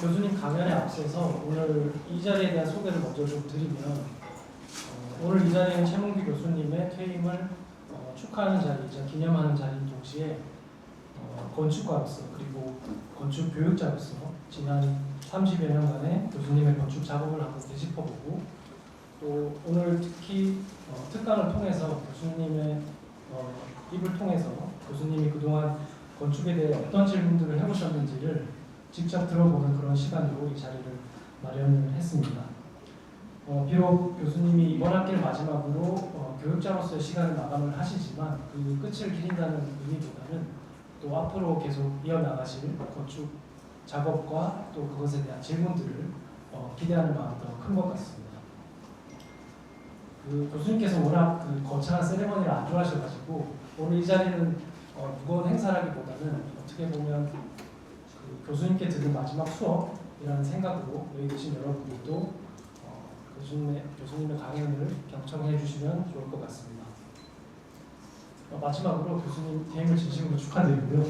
교수님 강연에 앞서서 오늘 이 자리에 대한 소개를 먼저 좀 드리면 오늘 이 자리는 최문규 교수님의 퇴임을 축하하는 자리이자 기념하는 자리인 동시에 건축가로서 그리고 건축 교육자로서 지난 30여 년간의 교수님의 건축 작업을 한번 되짚어보고 또 오늘 특히 특강을 통해서 교수님의 입을 통해서 교수님이 그동안 건축에 대해 어떤 질문들을 해보셨는지를 직접 들어보는 그런 시간으로 이 자리를 마련을 했습니다. 비록 교수님이 이번 학기를 마지막으로 교육자로서의 시간을 마감을 하시지만 그 끝을 기린다는 의미보다는 또 앞으로 계속 이어나가실 건축 작업과 또 그것에 대한 질문들을 기대하는 마음이 더 큰 것 같습니다. 교수님께서 워낙 거창한 세레머니를 안 좋아하셔가지고 오늘 이 자리는 무거운 행사라기보다는 어떻게 보면 교수님께 들은 마지막 수업이라는 생각으로 여기 계신 여러분들도 교수님의 강연을 경청해 주시면 좋을 것 같습니다. 마지막으로 교수님 퇴임을 진심으로 축하드리고요.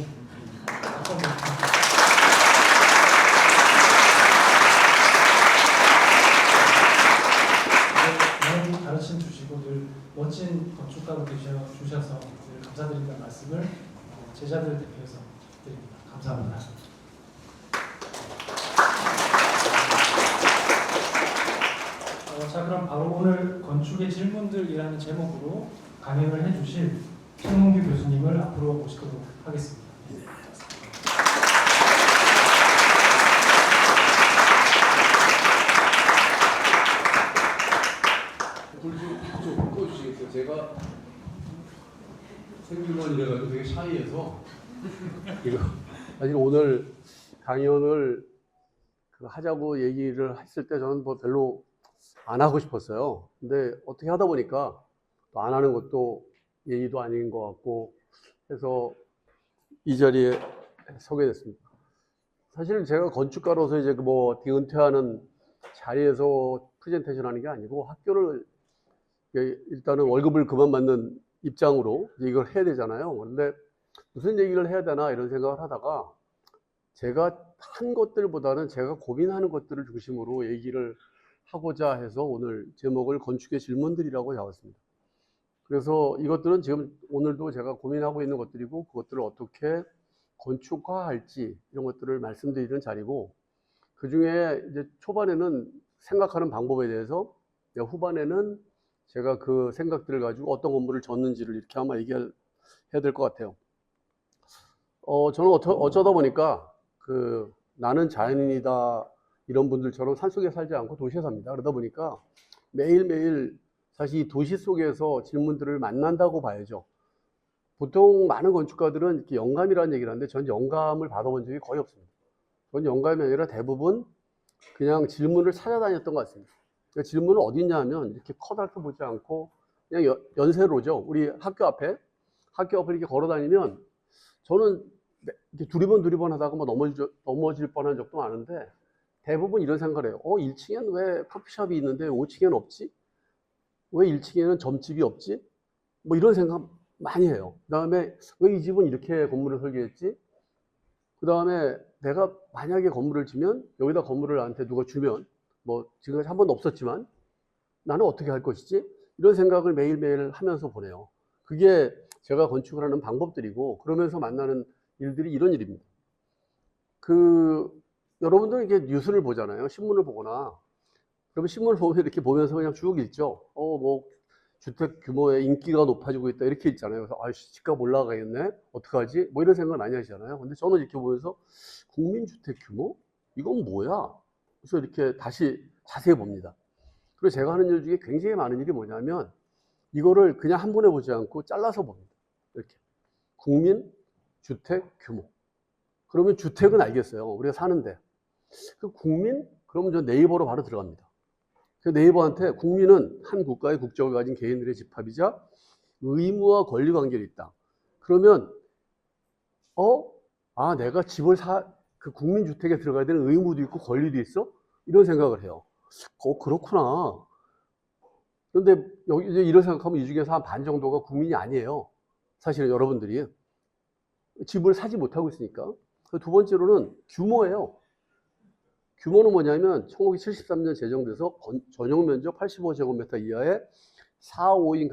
많이 가르침 주시고 늘 멋진 건축가로 주셔서 늘 감사드린다는 말씀을 제자들 대표해서 드립니다. 감사합니다. 자, 그럼 바로 오늘 건축의 질문들이라는 제목으로 강연을 해주실 최문규 교수님을 앞으로 모시도록 하겠습니다. 불좀 꺼주시겠어요? 제가 생기만 이래가지고 되게 샤이해서 사실 오늘 강연을 하자고 얘기를 했을 때 저는 뭐 별로 안 하고 싶었어요. 근데 어떻게 하다 보니까 또 안 하는 것도 예의도 아닌 것 같고 해서 이 자리에 서게 됐습니다. 사실 제가 건축가로서 이제 뭐 은퇴하는 자리에서 프레젠테이션 하는 게 아니고 학교를 일단은 월급을 그만 받는 입장으로 이걸 해야 되잖아요. 그런데 무슨 얘기를 해야 되나 이런 생각을 하다가 제가 한 것들보다는 제가 고민하는 것들을 중심으로 얘기를 하고자 해서 오늘 제목을 건축의 질문들이라고 잡았습니다. 그래서 이것들은 지금 오늘도 제가 고민하고 있는 것들이고 그것들을 어떻게 건축화할지 이런 것들을 말씀드리는 자리고 그 중에 이제 초반에는 생각하는 방법에 대해서 후반에는 제가 그 생각들을 가지고 어떤 건물을 졌는지를 이렇게 아마 얘기해야 될 것 같아요. 저는 어쩌다 보니까 나는 자연인이다 이런 분들처럼 산속에 살지 않고 도시에 삽니다. 그러다 보니까 매일매일 사실 이 도시 속에서 질문들을 만난다고 봐야죠. 보통 많은 건축가들은 이렇게 영감이라는 얘기를 하는데 전 영감을 받아본 적이 거의 없습니다. 전 영감이 아니라 대부분 그냥 질문을 찾아다녔던 것 같습니다. 그러니까 질문은 어디 있냐 하면 이렇게 커다랗게 보지 않고 그냥 연세로죠. 우리 학교 앞을 이렇게 걸어 다니면 저는 이렇게 두리번 하다가 뭐 넘어질 뻔한 적도 많은데 대부분 이런 생각을 해요. 1층엔 왜 커피숍이 있는데 5층엔 없지? 왜 1층에는 점집이 없지? 뭐 이런 생각 많이 해요. 그 다음에 왜 이 집은 이렇게 건물을 설계했지? 그 다음에 내가 만약에 건물을 지면 여기다 건물을 나한테 누가 주면 뭐 지금까지 한 번도 없었지만 나는 어떻게 할 것이지? 이런 생각을 매일매일 하면서 보내요. 그게 제가 건축을 하는 방법들이고 그러면서 만나는 일들이 이런 일입니다. 여러분들 이게 뉴스를 보잖아요. 신문을 보거나 그러면 신문을 보면 이렇게 보면서 그냥 쭉 읽죠. 뭐 주택 규모의 인기가 높아지고 있다 이렇게 있잖아요. 그래서 집값 올라가겠네. 어떡하지? 뭐 이런 생각을 많이 하시잖아요. 근데 저는 이렇게 보면서 국민주택 규모? 이건 뭐야? 그래서 이렇게 다시 자세히 봅니다. 그리고 제가 하는 일 중에 굉장히 많은 일이 뭐냐면 이거를 그냥 한 번에 보지 않고 잘라서 봅니다. 이렇게 국민주택 규모. 그러면 주택은 알겠어요. 우리가 사는데. 국민? 그러면 저 네이버로 바로 들어갑니다. 그 네이버한테 국민은 한 국가의 국적을 가진 개인들의 집합이자 의무와 권리 관계를 있다. 그러면 내가 집을 그 국민주택에 들어가야 되는 의무도 있고 권리도 있어? 이런 생각을 해요. 그렇구나. 그런데 여기 이제 이런 생각하면 이 중에서 한 반 정도가 국민이 아니에요. 사실은 여러분들이 집을 사지 못하고 있으니까. 두 번째로는 규모예요. 규모는 뭐냐면 1973년 제정돼서 전용 면적 85제곱미터 이하의 4, 5인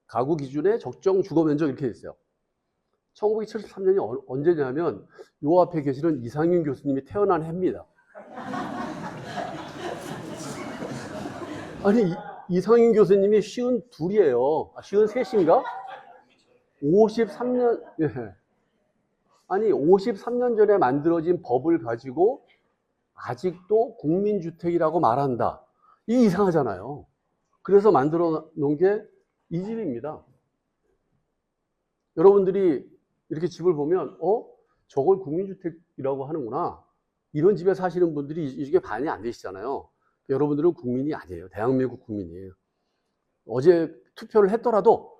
가구 기준의 적정 주거 면적 이렇게 돼 있어요. 1973년이 언제냐면 요 앞에 계시는 이상윤 교수님이 태어난 해입니다. 아니 이상윤 교수님이 52이에요. 53인가? 53년 예. 아니 53년 전에 만들어진 법을 가지고 아직도 국민주택이라고 말한다. 이게 이상하잖아요. 그래서 만들어 놓은 게 이 집입니다. 여러분들이 이렇게 집을 보면 저걸 국민주택이라고 하는구나. 이런 집에 사시는 분들이 이 집에 반이 안 되시잖아요. 여러분들은 국민이 아니에요. 대한민국 국민이에요. 어제 투표를 했더라도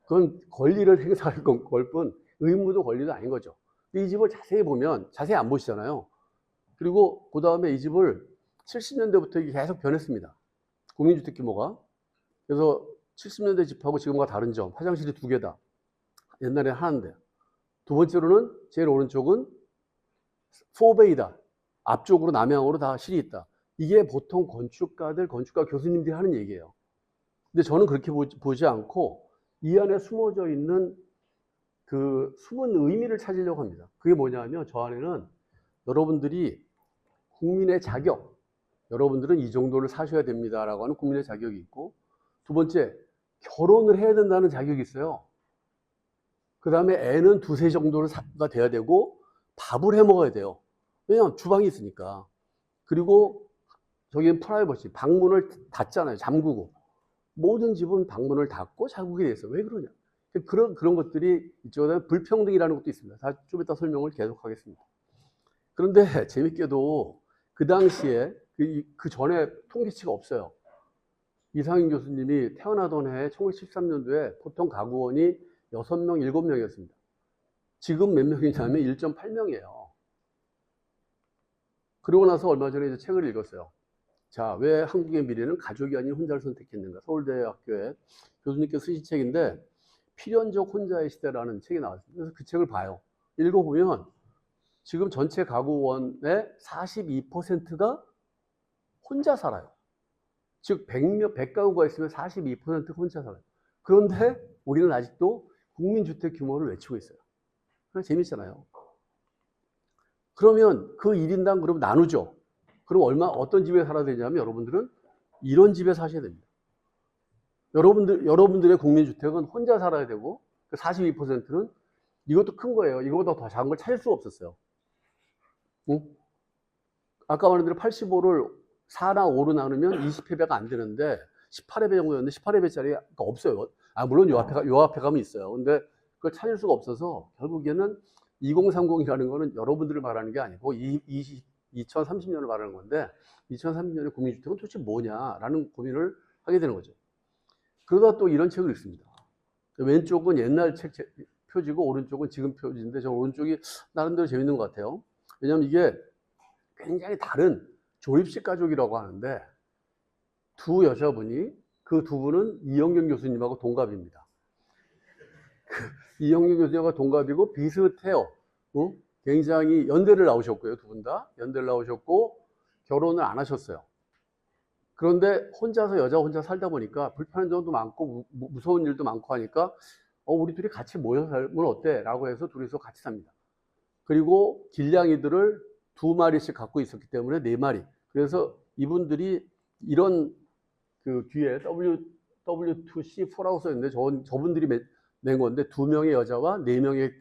그건 권리를 행사할 걸 뿐 의무도 권리도 아닌 거죠. 근데 이 집을 자세히 보면 자세히 안 보시잖아요. 그리고 그 다음에 이 집을 70년대부터 이게 계속 변했습니다. 국민주택 규모가. 그래서 70년대 집하고 지금과 다른 점, 화장실이 2개다. 옛날에 하나인데. 두 번째로는 제일 오른쪽은 4베이다. 앞쪽으로 남향으로 다 실이 있다. 이게 보통 건축가 교수님들이 하는 얘기예요. 근데 저는 그렇게 보지 않고 이 안에 숨어져 있는 그 숨은 의미를 찾으려고 합니다. 그게 뭐냐면 저 안에는 여러분들이 국민의 자격, 여러분들은 이 정도를 사셔야 됩니다라고 하는 국민의 자격이 있고, 두 번째, 결혼을 해야 된다는 자격이 있어요. 그 다음에 애는 2, 3 정도가 돼야 되고, 밥을 해 먹어야 돼요. 왜냐면 주방이 있으니까. 그리고 저기는 프라이버시, 방문을 닫잖아요. 잠그고. 모든 집은 방문을 닫고 자국이 돼 있어요. 왜 그러냐? 그런 것들이 이쪽에 불평등이라는 것도 있습니다. 좀 이따 설명을 계속하겠습니다. 그런데 재밌게도 그 당시에 그 전에 통계치가 없어요. 이상윤 교수님이 태어나던 해 1913년도에 보통 가구원이 6명, 7명이었습니다. 지금 몇 명이냐면 1.8명이에요. 그러고 나서 얼마 전에 이제 책을 읽었어요. 자, 왜 한국의 미래는 가족이 아닌 혼자를 선택했는가? 서울대학교에 교수님께서 쓰신 책인데 필연적 혼자의 시대라는 책이 나왔습니다. 그래서 그 책을 봐요. 읽어보면 지금 전체 가구원의 42%가 혼자 살아요. 즉 100가구가 있으면 42%가 혼자 살아요. 그런데 우리는 아직도 국민주택 규모를 외치고 있어요. 재밌잖아요. 그러면 그 1인당 그럼 나누죠. 그럼 어떤 집에 살아야 되냐면 여러분들은 이런 집에 사셔야 됩니다. 여러분들의 국민주택은 혼자 살아야 되고 42%는 이것도 큰 거예요. 이거보다 더 작은 걸 찾을 수가 없었어요. 응? 아까 말한 대로 85를 4나 5로 나누면 20회배가 안 되는데 18회배 정도였는데 18회배짜리가 없어요. 물론 요 앞에 가면 있어요. 근데 그걸 찾을 수가 없어서 결국에는 2030이라는 거는 여러분들을 말하는 게 아니고 2030년을 말하는 건데 2030년의 국민주택은 도대체 뭐냐라는 고민을 하게 되는 거죠. 그러다 또 이런 책을 읽습니다. 왼쪽은 옛날 책 표지고 오른쪽은 지금 표지인데 저 오른쪽이 나름대로 재밌는 것 같아요. 왜냐하면 이게 굉장히 다른 조립식 가족이라고 하는데 두 여자분이 그 두 분은 이영경 교수님하고 동갑입니다. 이영경 교수님하고 동갑이고 비슷해요. 굉장히 연대를 나오셨고요. 두 분 다 연대를 나오셨고 결혼을 안 하셨어요. 그런데 여자 혼자 살다 보니까 불편한 점도 많고 무서운 일도 많고 하니까 우리 둘이 같이 모여 살면 어때? 라고 해서 둘이서 같이 삽니다. 그리고 길냥이들을 2마리씩 갖고 있었기 때문에 4마리. 그래서 이분들이 이런 그 뒤에 W2C4라고 써있는데 저분들이 낸 건데 2명의 여자와 4명의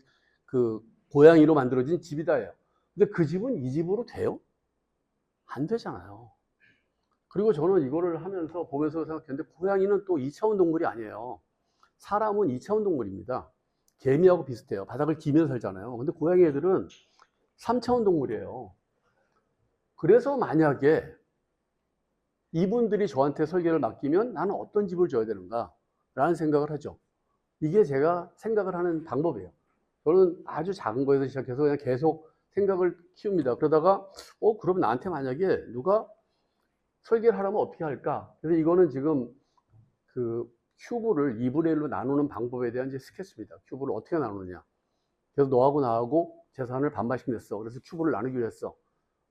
그 고양이로 만들어진 집이다예요. 근데 그 집은 이 집으로 돼요? 안 되잖아요. 그리고 저는 이거를 하면서 보면서 생각했는데 고양이는 또 2차원 동물이 아니에요. 사람은 2차원 동물입니다. 개미하고 비슷해요. 바닥을 기면서 살잖아요. 근데 고양이 애들은 3차원 동물이에요. 그래서 만약에 이분들이 저한테 설계를 맡기면 나는 어떤 집을 줘야 되는가 라는 생각을 하죠. 이게 제가 생각을 하는 방법이에요. 저는 아주 작은 거에서 시작해서 그냥 계속 생각을 키웁니다. 그러다가 그럼 나한테 만약에 누가 설계를 하려면 어떻게 할까? 그래서 이거는 지금 그 큐브를 2분의 1로 나누는 방법에 대한 이제 스케치입니다. 큐브를 어떻게 나누느냐. 그래서 너하고 나하고 재산을 반반씩 냈어. 그래서 큐브를 나누기로 했어.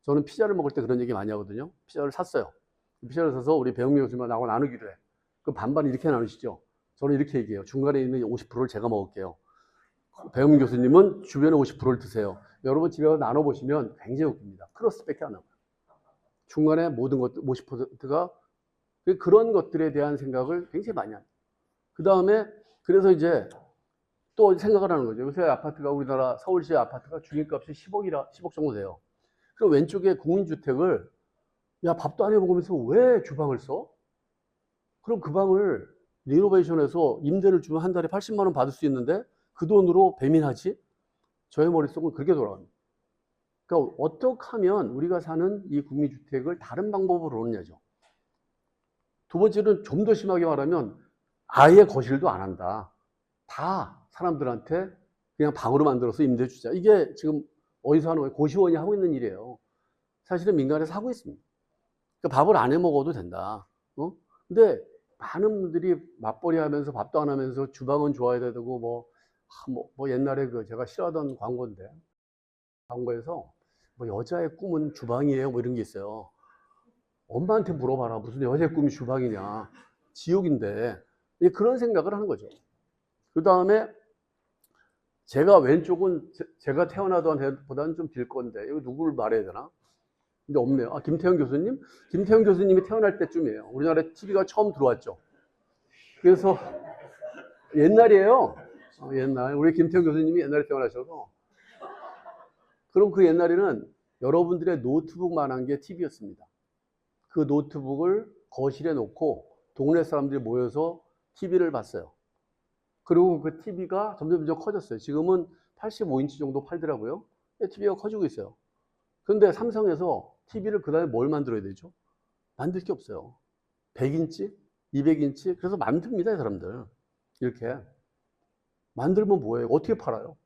저는 피자를 먹을 때 그런 얘기 많이 하거든요. 피자를 샀어요. 피자를 사서 우리 배웅 교수님하고 나누기로 해. 그 반반 이렇게 나누시죠. 저는 이렇게 얘기해요. 중간에 있는 50%를 제가 먹을게요. 배웅 교수님은 주변에 50%를 드세요. 여러분 집에 가서 나눠보시면 굉장히 웃깁니다. 크로스밖에 안 나와요. 중간에 모든 것들 50%가 그런 것들에 대한 생각을 굉장히 많이 합니다. 그 다음에 그래서 이제 또 생각을 하는 거죠. 요새 아파트가 우리나라 서울시 아파트가 중위값이 10억 정도 돼요. 그럼 왼쪽에 국민주택을 야 밥도 안 해 먹으면서 왜 주방을 써? 그럼 그 방을 리노베이션해서 임대를 주면 한 달에 80만 원 받을 수 있는데 그 돈으로 배민하지? 저의 머릿속은 그렇게 돌아갑니다. 그러니까 어떻게 하면 우리가 사는 이 국민주택을 다른 방법으로 오느냐죠. 두 번째는 좀 더 심하게 말하면 아예 거실도 안 한다. 다 사람들한테 그냥 방으로 만들어서 임대 주자. 이게 지금 어디서 하는 거예요? 고시원이 하고 있는 일이에요. 사실은 민간에서 하고 있습니다. 그러니까 밥을 안 해 먹어도 된다. 근데 많은 분들이 맞벌이 하면서 밥도 안 하면서 주방은 좋아야 되고 뭐 옛날에 그 제가 싫어하던 광고인데 광고에서 뭐 여자의 꿈은 주방이에요 뭐 이런 게 있어요. 엄마한테 물어봐라. 무슨 여자의 꿈이 주방이냐. 지옥인데. 그런 생각을 하는 거죠. 그 다음에 제가 왼쪽은 제가 태어나던 해보다는 좀 길 건데 이거 누구를 말해야 되나? 근데 없네요. 아, 김태형 교수님? 김태형 교수님이 태어날 때쯤이에요. 우리나라에 TV가 처음 들어왔죠. 그래서 옛날이에요. 옛날. 우리 김태형 교수님이 옛날에 태어나셔서. 그럼 그 옛날에는 여러분들의 노트북만한 게 TV였습니다. 그 노트북을 거실에 놓고 동네 사람들이 모여서 TV를 봤어요. 그리고 그 TV가 점점 커졌어요. 지금은 85인치 정도 팔더라고요. TV가 커지고 있어요. 그런데 삼성에서 TV를 그 다음에 뭘 만들어야 되죠? 만들 게 없어요. 100인치? 200인치? 그래서 만듭니다, 이 사람들. 이렇게. 만들면 뭐예요? 어떻게 팔아요?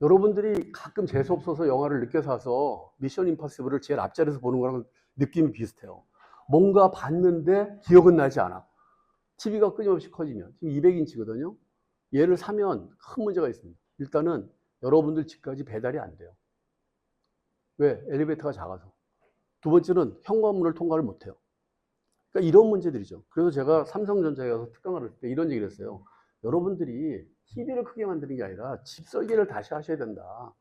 여러분들이 가끔 재수없어서 영화를 늦게 사서 미션 임파서블을 제일 앞자리에서 보는 거랑 느낌이 비슷해요. 뭔가 봤는데 기억은 나지 않아. TV가 끊임없이 커지면. 지금 200인치거든요. 얘를 사면 큰 문제가 있습니다. 일단은 여러분들 집까지 배달이 안 돼요. 왜? 엘리베이터가 작아서. 두 번째는 현관문을 통과를 못 해요. 그러니까 이런 문제들이죠. 그래서 제가 삼성전자에 가서 특강을 할 때 이런 얘기를 했어요. 여러분들이 TV를 크게 만드는 게 아니라 집 설계를 다시 하셔야 된다.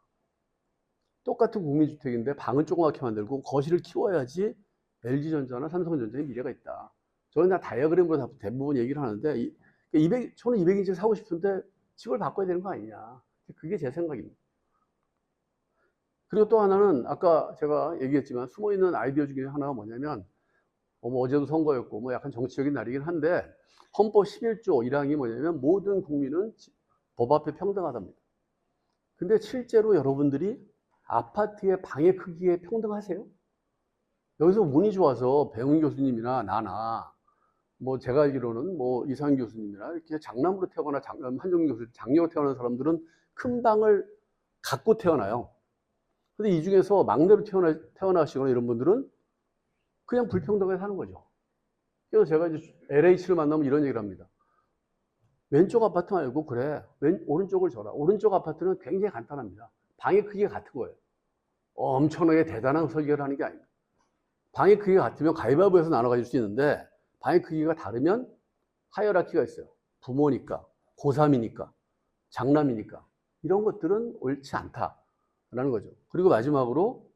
똑같은 국민주택인데 방을 조그맣게 만들고 거실을 키워야지 LG전자나 삼성전자의 미래가 있다. 저는 다 다이어그램으로 대부분 얘기를 하는데 저는 200인치 사고 싶은데 집을 바꿔야 되는 거 아니냐. 그게 제 생각입니다. 그리고 또 하나는 아까 제가 얘기했지만 숨어있는 아이디어 중에 하나가 뭐냐면 뭐 어제도 선거였고 뭐 약간 정치적인 날이긴 한데 헌법 11조 1항이 뭐냐면 모든 국민은 법 앞에 평등하답니다. 근데 실제로 여러분들이 아파트의 방의 크기에 평등하세요? 여기서 운이 좋아서 배웅 교수님이나 나나 뭐 제가 알기로는 뭐 이상현 교수님이나 이렇게 장남으로 태어나 한정민 교수 장녀로 태어난 사람들은 큰 방을 갖고 태어나요. 근데 이 중에서 막내로 태어나시거나 이런 분들은 그냥 불평등하게 사는 거죠. 그래서 제가 이제 LH를 만나면 이런 얘기를 합니다. 왼쪽 아파트 말고 그래 오른쪽을 줘라. 오른쪽 아파트는 굉장히 간단합니다. 방의 크기가 같은 거예요. 엄청나게 대단한 설계를 하는 게 아닙니다. 방의 크기가 같으면 가위바위보에서 나눠 가질 수 있는데 방의 크기가 다르면 하이어라키가 있어요. 부모니까, 고3이니까, 장남이니까 이런 것들은 옳지 않다라는 거죠. 그리고 마지막으로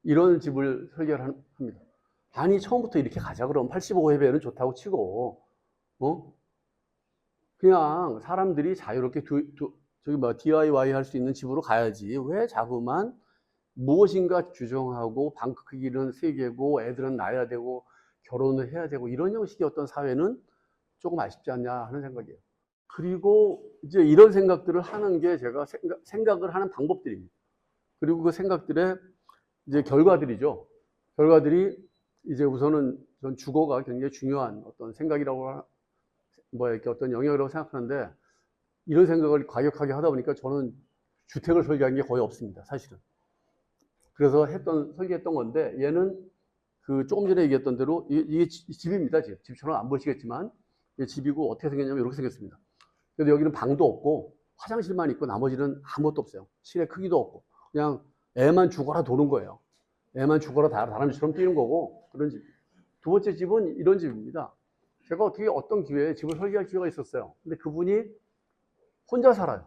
이런 집을 설계를 합니다. 아니 처음부터 이렇게 가자 그럼 85회배는 좋다고 치고 그냥 사람들이 자유롭게 DIY 할 수 있는 집으로 가야지 왜 자꾸만 무엇인가 규정하고 방 크기는 3개고 애들은 낳아야 되고 결혼을 해야 되고 이런 형식의 어떤 사회는 조금 아쉽지 않냐 하는 생각이에요. 그리고 이제 이런 생각들을 하는 게 제가 생각을 하는 방법들입니다. 그리고 그 생각들의 이제 결과들이죠. 결과들이 이제 우선은 전 주거가 굉장히 중요한 어떤 생각이라고 이렇게 어떤 영역이라고 생각하는데 이런 생각을 과격하게 하다 보니까 저는 주택을 설계한 게 거의 없습니다. 사실은. 그래서 설계했던 건데 얘는 그 조금 전에 얘기했던 대로 이게 집입니다. 집처럼 안 보시겠지만 집이고 어떻게 생겼냐면 이렇게 생겼습니다. 그래서 여기는 방도 없고 화장실만 있고 나머지는 아무것도 없어요. 실내 크기도 없고 그냥 애만 죽어라 도는 거예요. 애만 죽어라 다람쥐처럼 뛰는 거고 그런 집. 두 번째 집은 이런 집입니다. 제가 어떻게 어떤 기회에 집을 설계할 기회가 있었어요. 근데 그분이 혼자 살아요.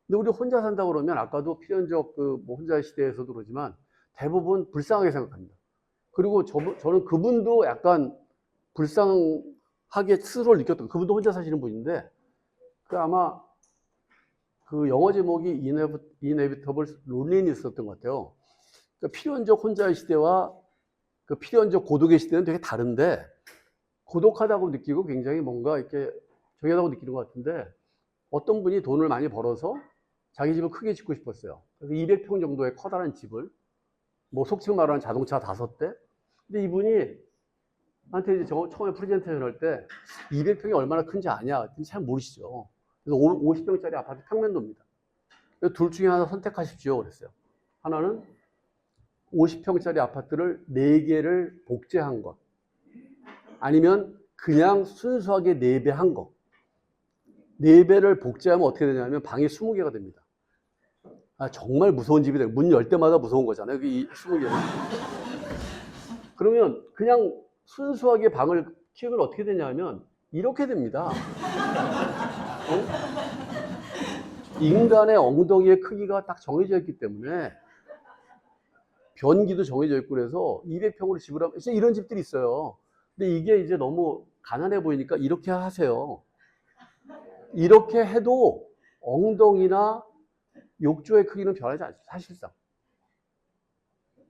근데 우리 혼자 산다 그러면 아까도 필연적 뭐 혼자 시대에서도 그러지만 대부분 불쌍하게 생각합니다. 그리고 저는 그분도 약간 불쌍하게 스스로를 느꼈던, 그분도 혼자 사시는 분인데, 그 아마 그 영어 제목이 Inevitable Loneliness였던 것 같아요. 그러니까 필연적 혼자의 시대와 그 필연적 고독의 시대는 되게 다른데, 고독하다고 느끼고 굉장히 뭔가 이렇게 정의하다고 느끼는 것 같은데, 어떤 분이 돈을 많이 벌어서 자기 집을 크게 짓고 싶었어요. 그래서 200평 정도의 커다란 집을, 뭐 속칭 말하는 자동차 5대. 근데 이분이 한테 이제 처음에 프레젠테이션 할 때 200평이 얼마나 큰지 아냐? 잘 모르시죠. 그래서 50평짜리 아파트 평면도입니다. 둘 중에 하나 선택하십시오. 그랬어요. 하나는 50평짜리 아파트를 4개를 복제한 것. 아니면 그냥 순수하게 4배 한 거. 4배를 복제하면 어떻게 되냐면 방이 20개가 됩니다. 아, 정말 무서운 집이 돼요. 문 열 때마다 무서운 거잖아요. 이 20개는. 그러면 그냥 순수하게 방을 키우면 어떻게 되냐면 이렇게 됩니다. 인간의 엉덩이의 크기가 딱 정해져 있기 때문에 변기도 정해져 있고 그래서 200평으로 집을 하면 이런 집들이 있어요. 근데 이게 이제 너무 가난해 보이니까 이렇게 하세요. 이렇게 해도 엉덩이나 욕조의 크기는 변하지 않죠. 사실상.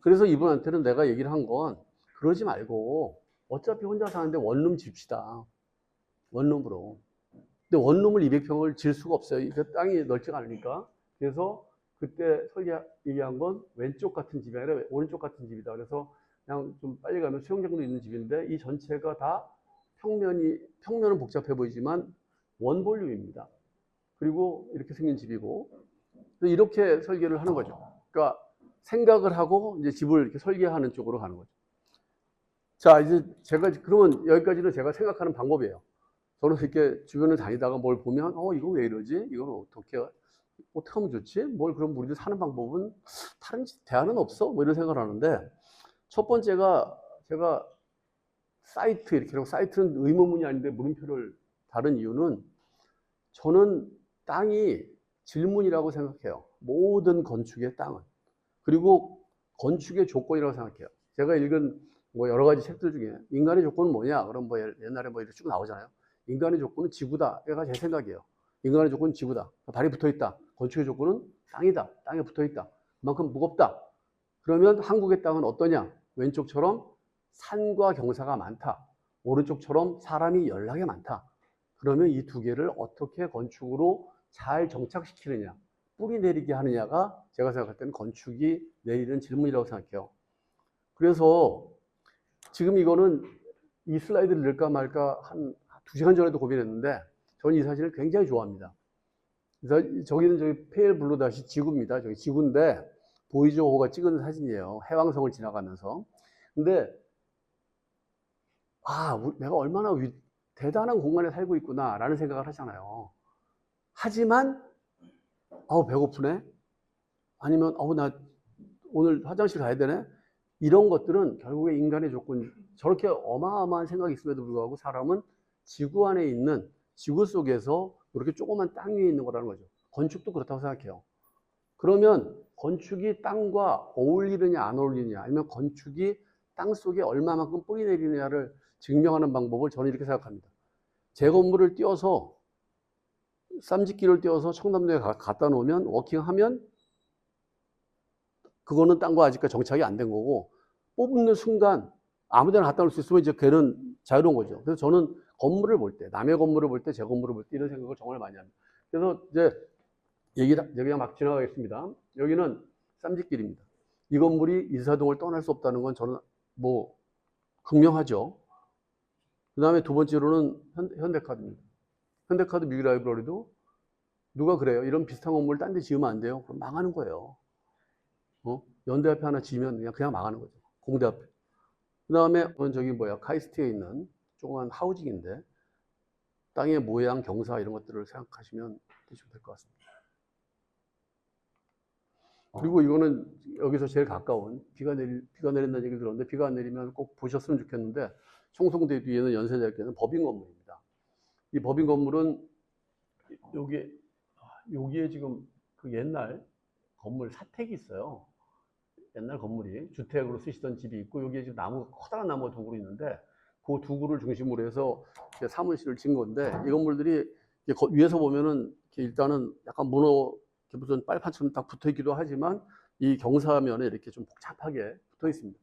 그래서 이분한테는 내가 얘기를 한 건 그러지 말고 어차피 혼자 사는데 원룸 집시다. 원룸으로. 근데 원룸을 200평을 질 수가 없어요. 그 땅이 넓지가 않으니까. 그래서 그때 얘기한 건 왼쪽 같은 집이 아니라 오른쪽 같은 집이다. 그래서 그냥 좀 빨리 가면 수영장도 있는 집인데 이 전체가 다 평면은 복잡해 보이지만 원볼륨입니다. 그리고 이렇게 생긴 집이고 이렇게 설계를 하는 거죠. 그러니까 생각을 하고 이제 집을 이렇게 설계하는 쪽으로 가는 거죠. 자, 이제 제가 그러면 여기까지는 제가 생각하는 방법이에요. 저는 이렇게 주변을 다니다가 뭘 보면 이거 왜 이러지? 이걸 어떻게 하면 좋지? 뭘 그럼 우리들 사는 방법은 다른 대안은 없어? 뭐 이런 생각을 하는데 첫 번째가 제가 사이트 이렇게 하고 사이트는 의문문이 아닌데 물음표를 다른 이유는 저는 땅이 질문이라고 생각해요. 모든 건축의 땅은. 그리고 건축의 조건이라고 생각해요. 제가 읽은 뭐 여러 가지 책들 중에 인간의 조건은 뭐냐? 그럼 뭐 옛날에 뭐 이렇게 쭉 나오잖아요. 인간의 조건은 지구다. 얘가 제 생각이에요. 인간의 조건은 지구다. 발이 붙어 있다. 건축의 조건은 땅이다. 땅에 붙어 있다. 그만큼 무겁다. 그러면 한국의 땅은 어떠냐? 왼쪽처럼 산과 경사가 많다. 오른쪽처럼 사람이 연락이 많다. 그러면 이 두 개를 어떻게 건축으로 잘 정착시키느냐, 뿌리 내리게 하느냐가 제가 생각할 때는 건축이 내리는 질문이라고 생각해요. 그래서 지금 이거는 이 슬라이드를 넣을까 말까 한 2시간 전에도 고민했는데 저는 이 사진을 굉장히 좋아합니다. 그래서 저기는 저기 페일 블루 다시 지구입니다. 저기 지구인데 보이저 호가 찍은 사진이에요. 해왕성을 지나가면서. 근데 내가 얼마나 대단한 공간에 살고 있구나라는 생각을 하잖아요. 하지만 배고프네. 아니면 나 오늘 화장실 가야 되네. 이런 것들은 결국에 인간의 조건, 저렇게 어마어마한 생각이 있음에도 불구하고 사람은 지구 안에 있는, 지구 속에서 이렇게 조그만 땅 위에 있는 거라는 거죠. 건축도 그렇다고 생각해요. 그러면 건축이 땅과 어울리느냐 안 어울리느냐, 아니면 건축이 땅 속에 얼마만큼 뿌리 내리느냐를 증명하는 방법을 저는 이렇게 생각합니다. 제 건물을 띄워서 쌈짓길을 띄워서 청담도에 갖다 놓으면 워킹하면 그거는 땅과 아직까지 정착이 안 된 거고, 뽑는 순간 아무데나 갖다 놓을 수 있으면 이제 걔는 자유로운 거죠. 그래서 저는 건물을 볼 때, 남의 건물을 볼 때, 제 건물을 볼 때 이런 생각을 정말 많이 합니다. 그래서 이제 그냥 막 지나가겠습니다. 여기는 쌈짓길입니다. 이 건물이 이사동을 떠날 수 없다는 건 저는 뭐 극명하죠. 그 다음에 두 번째로는 현대카드입니다. 현대카드 뮤직라이브러리도 누가 그래요? 이런 비슷한 건물을 딴 데 지으면 안 돼요? 그럼 망하는 거예요. 연대 앞에 하나 지으면 그냥 망하는 거죠. 공대 앞에. 그 다음에 카이스트에 있는 조그만 하우징인데 땅의 모양, 경사 이런 것들을 생각하시면 되시면 될 것 같습니다. 그리고 이거는 여기서 제일 가까운 비가 내린다는 얘기를 들었는데 비가 안 내리면 꼭 보셨으면 좋겠는데 청송대 뒤에는 연세대학교는 법인 건물입니다. 이 법인 건물은 여기에 지금 그 옛날 건물 사택이 있어요. 옛날 건물이 주택으로 쓰시던 집이 있고 여기에 지금 커다란 나무가 두 그루 있는데 그 두 그루를 중심으로 해서 사무실을 지은 건데 이 건물들이 위에서 보면은 일단은 약간 무슨 빨판처럼 딱 붙어 있기도 하지만 이 경사면에 이렇게 좀 복잡하게 붙어 있습니다.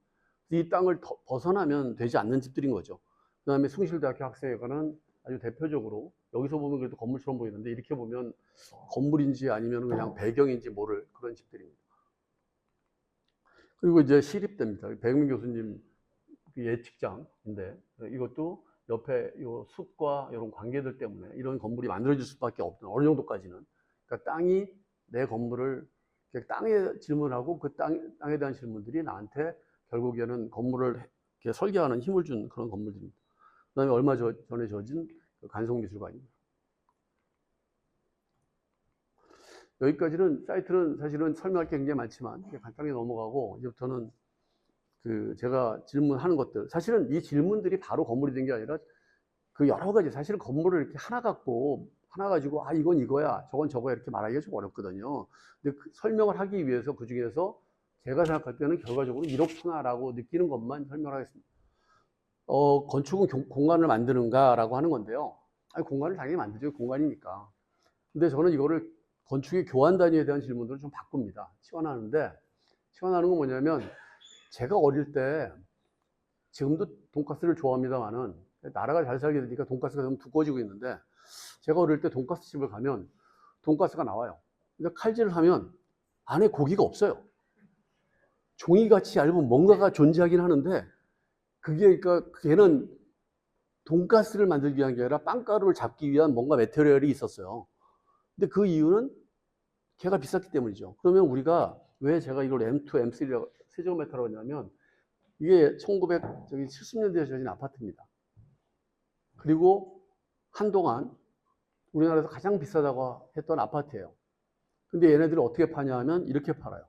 이 땅을 벗어나면 되지 않는 집들인 거죠. 그 다음에 숭실대학교 학생회관은 아주 대표적으로 여기서 보면 그래도 건물처럼 보이는데 이렇게 보면 건물인지 아니면 그냥 배경인지 모를 그런 집들입니다. 그리고 이제 시립대입니다. 백민 교수님 예측장인데 이것도 옆에 요 숲과 이런 관계들 때문에 이런 건물이 만들어질 수밖에 없던 어느 정도까지는 그러니까 땅이 내 건물을 땅에 질문하고 그 땅에 대한 질문들이 나한테 결국에는 건물을 이렇게 설계하는 힘을 준 그런 건물들입니다. 그다음에 얼마 전에 지어진 간송미술관입니다. 여기까지는 사이트는 사실은 설명할 게 굉장히 많지만 간단하게 넘어가고 이제부터는 제가 질문하는 것들 사실은 이 질문들이 바로 건물이 된 게 아니라 그 여러 가지 사실은 건물을 이렇게 하나 가지고 아 이건 이거야 저건 저거야 이렇게 말하기가 좀 어렵거든요. 근데 설명을 하기 위해서 그 중에서 제가 생각할 때는 결과적으로 이렇구나라고 느끼는 것만 설명하겠습니다. 건축은 공간을 만드는가라고 하는 건데요. 아니, 공간을 당연히 만들죠. 공간이니까. 근데 저는 이거를 건축의 교환 단위에 대한 질문들을 좀 바꿉니다. 치환하는 건 뭐냐면 제가 어릴 때 지금도 돈가스를 좋아합니다만은 나라가 잘 살게 되니까 돈가스가 좀 두꺼워지고 있는데 제가 어릴 때 돈가스 집을 가면 돈가스가 나와요. 근데 칼질을 하면 안에 고기가 없어요. 종이같이 얇은 뭔가가 존재하긴 하는데 그게 그러니까 걔는 돈가스를 만들기 위한 게 아니라 빵가루를 잡기 위한 뭔가 매테리얼이 있었어요. 근데 그 이유는 걔가 비쌌기 때문이죠. 그러면 우리가 왜 제가 이걸 M2, M3라고 세제곱미터라고 하냐면 이게 1970년대에 지어진 아파트입니다. 그리고 한동안 우리나라에서 가장 비싸다고 했던 아파트예요. 근데 얘네들이 어떻게 파냐 하면 이렇게 팔아요.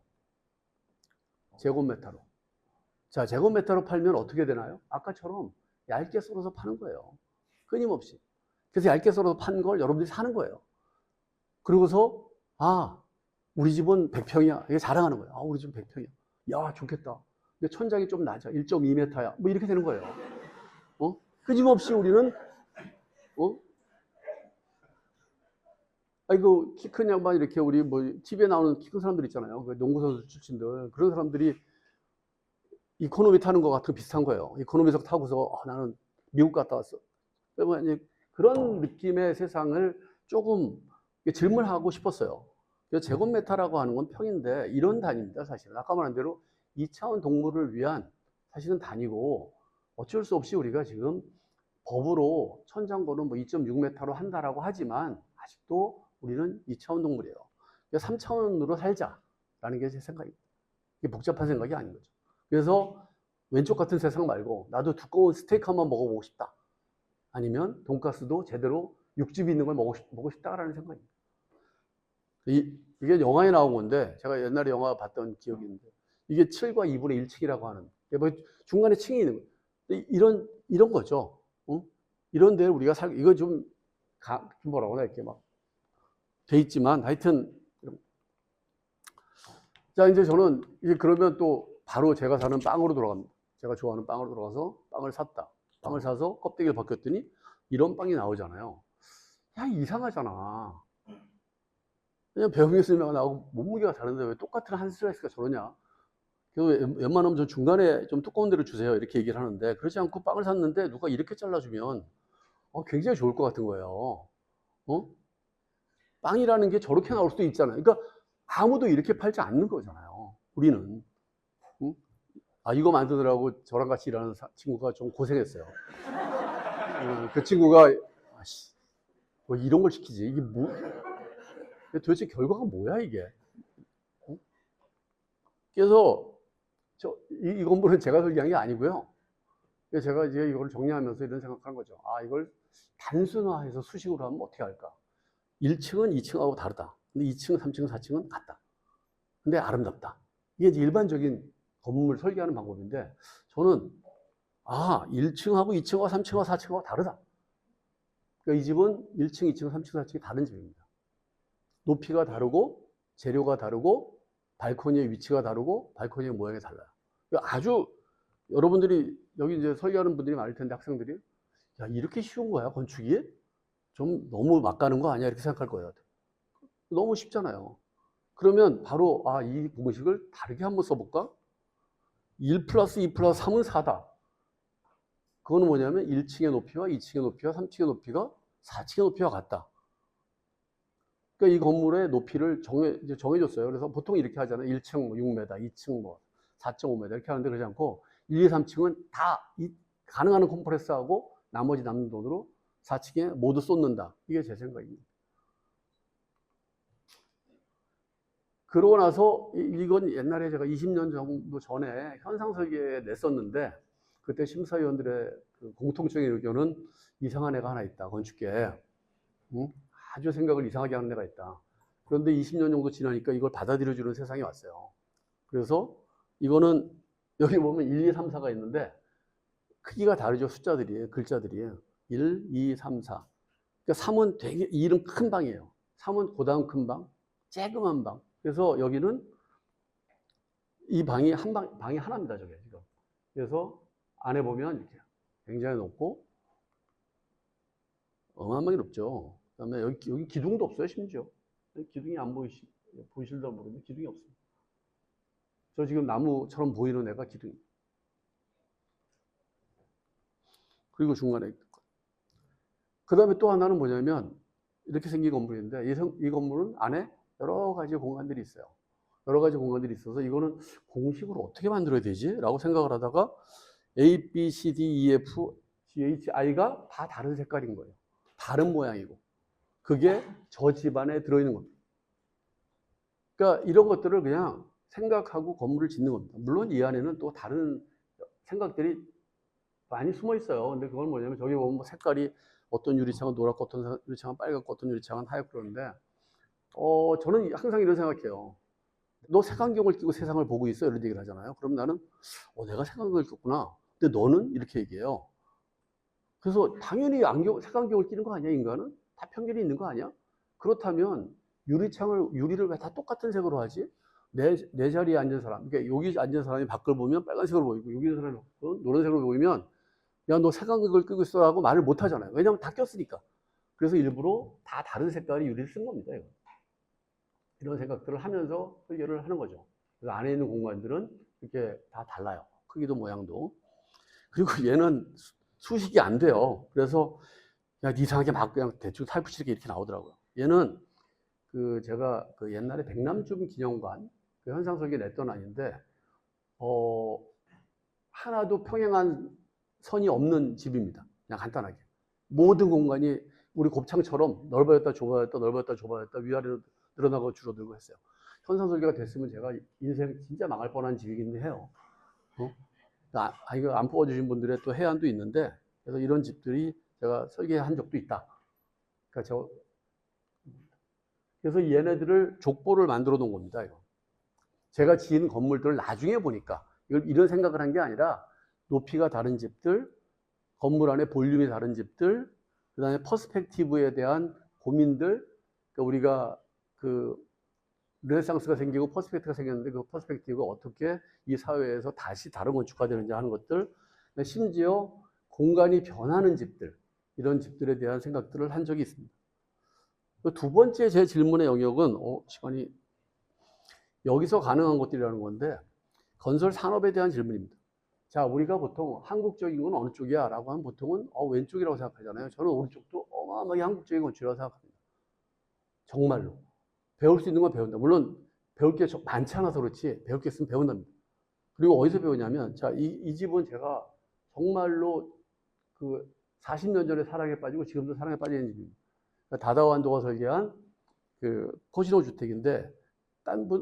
제곱미터로. 자, 제곱미터로 팔면 어떻게 되나요? 아까처럼 얇게 썰어서 파는 거예요. 끊임없이. 그래서 얇게 썰어서 판 걸 여러분들이 사는 거예요. 그러고서 아, 우리 집은 100평이야. 이게 자랑하는 거예요. 아, 우리 집은 100평이야. 야, 좋겠다. 근데 천장이 좀 낮아. 1.2m야. 뭐 이렇게 되는 거예요. 끊임없이 우리는 아이고 키 큰 양반 이렇게 우리 뭐 TV에 나오는 키 큰 사람들 있잖아요. 그 농구선수 출신들 그런 사람들이 이코노미 타는 거 같은 비슷한 거예요. 이코노미석 타고서 나는 미국 갔다 왔어. 그런 느낌의 세상을 조금 질문하고 싶었어요. 제곱미터라고 하는 건 평인데 이런 단위입니다. 사실은 아까 말한 대로 2차원 동물을 위한 사실은 단위고 어쩔 수 없이 우리가 지금 법으로 천장고는 뭐 2.6m로 한다라고 하지만 아직도 우리는 2차원 동물이에요. 3차원으로 살자라는 게 제 생각입니다. 이게 복잡한 생각이 아닌 거죠. 그래서 왼쪽 같은 세상 말고 나도 두꺼운 스테이크 한번 먹어보고 싶다. 아니면 돈가스도 제대로 육즙이 있는 걸 먹고 싶다라는 생각입니다. 이게 영화에 나온 건데 제가 옛날에 영화 봤던 기억이 있는데 이게 7과 2분의 1층이라고 하는 뭐 중간에 층이 있는 거예요. 이런 거죠. 이런 데를 우리가 이거 좀 뭐라고 해야 이렇게 막 돼 있지만 하여튼 자 이제 저는 이제 그러면 또 바로 제가 사는 빵으로 돌아갑니다. 제가 좋아하는 빵으로 돌아가서 빵을 샀다. 빵을 사서 껍데기를 벗겼더니 이런 빵이 나오잖아요. 야 이상하잖아. 그냥 배우민 교수님하고 나하고 몸무게가 다른데 왜 똑같은 한 슬라이스가 저러냐. 그래서 웬만하면 저 중간에 좀 두꺼운 데를 주세요 이렇게 얘기를 하는데 그렇지 않고 빵을 샀는데 누가 이렇게 잘라주면 굉장히 좋을 것 같은 거예요. 빵이라는 게 저렇게 나올 수도 있잖아요. 그러니까 아무도 이렇게 팔지 않는 거잖아요. 우리는. 이거 만드느라고 저랑 같이 일하는 친구가 좀 고생했어요. 그 친구가 뭐 이런 걸 시키지. 이게 뭐 도대체 결과가 뭐야 이게. 그래서 이 건물은 제가 설계한 게 아니고요. 제가 이제 이걸 정리하면서 이런 생각하는 거죠. 이걸 단순화해서 수식으로 하면 어떻게 할까? 1층은 2층하고 다르다. 근데 2층, 3층, 4층은 같다. 근데 아름답다. 이게 이제 일반적인 건물 설계하는 방법인데 저는 1층하고 2층하고 3층하고 4층하고 다르다. 그러니까 이 집은 1층, 2층, 3층, 4층이 다른 집입니다. 높이가 다르고 재료가 다르고 발코니의 위치가 다르고 발코니의 모양이 달라요. 그러니까 아주 여러분들이 여기 이제 설계하는 분들이 많을 텐데 학생들이 야 이렇게 쉬운 거야 건축이? 좀 너무 막 가는 거 아니야? 이렇게 생각할 거예요. 너무 쉽잖아요. 그러면 바로 이 공식을 다르게 한번 써볼까? 1 플러스 2 플러스 3은 4다. 그거는 뭐냐면 1층의 높이와 2층의 높이와 3층의 높이가 4층의 높이와 같다. 그러니까 이 건물의 높이를 정해줬어요. 그래서 보통 이렇게 하잖아요. 1층 6m, 2층 4.5m 이렇게 하는데 그러지 않고 1, 2, 3층은 다 가능한 컴프레스하고 나머지 남는 돈으로 4층에 모두 쏟는다. 이게 제 생각입니다. 그러고 나서 이건 옛날에 제가 20년 정도 전에 현상설계에 냈었는데 그때 심사위원들의 그 공통적인 의견은 이상한 애가 하나 있다. 건축계에. 아주 생각을 이상하게 하는 애가 있다. 그런데 20년 정도 지나니까 이걸 받아들여주는 세상이 왔어요. 그래서 이거는 여기 보면 1, 2, 3, 4가 있는데 크기가 다르죠. 숫자들이, 글자들이. 1, 2, 3, 4. 그러니까 3은 되게 2는 큰 방이에요. 3은 고다음 큰 방, 쬐그만 방. 그래서 여기는 이 방이 방이 하나입니다. 저게 지금. 그래서 안에 보면 이렇게 굉장히 높고 어마어마하게 높죠. 그다음에 여기 기둥도 없어요. 심지어 기둥이 안 보이실다 모르겠는데 기둥이 없어요. 저 지금 나무처럼 보이는 애가 기둥. 그리고 중간에 그 다음에 또 하나는 뭐냐면 이렇게 생긴 건물인데 이 건물은 안에 여러 가지 공간들이 있어요. 여러 가지 공간들이 있어서 이거는 공식으로 어떻게 만들어야 되지? 라고 생각을 하다가 A, B, C, D, E, F, G, H, I가 다 다른 색깔인 거예요. 다른 모양이고. 그게 저 집안에 들어있는 겁니다. 그러니까 이런 것들을 그냥 생각하고 건물을 짓는 겁니다. 물론 이 안에는 또 다른 생각들이 많이 숨어 있어요. 근데 그건 뭐냐면 저기 보면 뭐 색깔이 어떤 유리창은 노랗고 어떤 유리창은 빨갛고 어떤 유리창은 하얗고 그러는데 저는 항상 이런 생각해요. 너 색안경을 끼고 세상을 보고 있어? 이런 얘기를 하잖아요. 그럼 나는 내가 색안경을 꼈구나. 근데 너는? 이렇게 얘기해요. 그래서 당연히 색안경을 끼는 거 아니야, 인간은? 다 편견이 있는 거 아니야? 그렇다면 유리를 왜 다 똑같은 색으로 하지? 내 자리에 앉은 사람, 그러니까 여기 앉은 사람이 밖을 보면 빨간색으로 보이고 여기 있는 사람이 노란색으로 보이면 야, 너 색안경을 끼고 있어 라고 말을 못 하잖아요. 왜냐면 다 꼈으니까. 그래서 일부러 다 다른 색깔의 유리를 쓴 겁니다. 이거. 이런 생각들을 하면서 설계를 하는 거죠. 그래서 안에 있는 공간들은 이렇게 다 달라요. 크기도 모양도. 그리고 얘는 수식이 안 돼요. 그래서 야, 이상하게 막 그냥 대충 살붙이게 이렇게 나오더라고요. 얘는 제가 옛날에 백남준 기념관 현상 설계 냈던 아이인데 하나도 평행한 선이 없는 집입니다. 그냥 간단하게. 모든 공간이 우리 곱창처럼 넓어졌다 좁아졌다 넓어졌다 좁아졌다 위아래로 늘어나고 줄어들고 했어요. 현상 설계가 됐으면 제가 인생 진짜 망할 뻔한 집이긴 해요. 이거 안 뽑아주신 분들의 또 해안도 있는데 그래서 이런 집들이 제가 설계한 적도 있다. 그러니까 그래서 얘네들을 족보를 만들어 놓은 겁니다. 이거. 제가 지은 건물들을 나중에 보니까 이런 생각을 한 게 아니라 높이가 다른 집들, 건물 안에 볼륨이 다른 집들, 그 다음에 퍼스펙티브에 대한 고민들, 그러니까 우리가 르네상스가 생기고 퍼스펙티브가 생겼는데 그 퍼스펙티브가 어떻게 이 사회에서 다시 다른 건축가 되는지 하는 것들, 심지어 공간이 변하는 집들, 이런 집들에 대한 생각들을 한 적이 있습니다. 두 번째 제 질문의 영역은 시간이 여기서 가능한 것들이라는 건데 건설 산업에 대한 질문입니다. 자, 우리가 보통 한국적인 건 어느 쪽이야? 라고 하면 보통은 왼쪽이라고 생각하잖아요. 저는 오른쪽도 어마어마하게 한국적인 건축이라고 생각합니다. 정말로. 배울 수 있는 건 배운다. 물론 배울 게 많지 않아서 그렇지 배울 게 있으면 배운답니다. 그리고 어디서 배우냐면 자, 이 집은 제가 정말로 40년 전에 사랑에 빠지고 지금도 사랑에 빠지는 집입니다. 그러니까 다다완도가 설계한 코시노 주택인데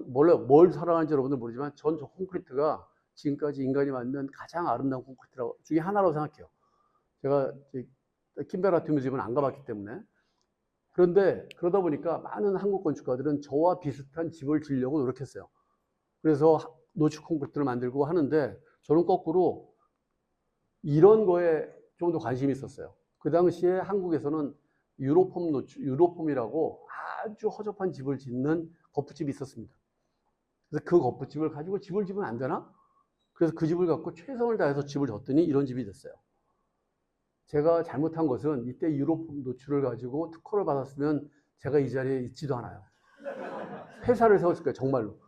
뭘 사랑하는지 여러분들 모르지만 전 저 콘크리트가 지금까지 인간이 만든 가장 아름다운 콘크리트 중에 하나라고 생각해요. 제가 킴베라트 뮤지엄은 안 가봤기 때문에. 그런데 그러다 보니까 많은 한국 건축가들은 저와 비슷한 집을 지으려고 노력했어요. 그래서 노출 콘크리트를 만들고 하는데 저는 거꾸로 이런 거에 좀 더 관심이 있었어요. 그 당시에 한국에서는 유로폼이라고 아주 허접한 집을 짓는 거푸집이 있었습니다. 그래서 그 거푸집을 가지고 집을 지으면 안 되나? 그래서 그 집을 갖고 최선을 다해서 집을 졌더니 이런 집이 됐어요. 제가 잘못한 것은 이때 유로폼 노출을 가지고 특허를 받았으면 제가 이 자리에 있지도 않아요. 회사를 세웠을 거예요, 정말로.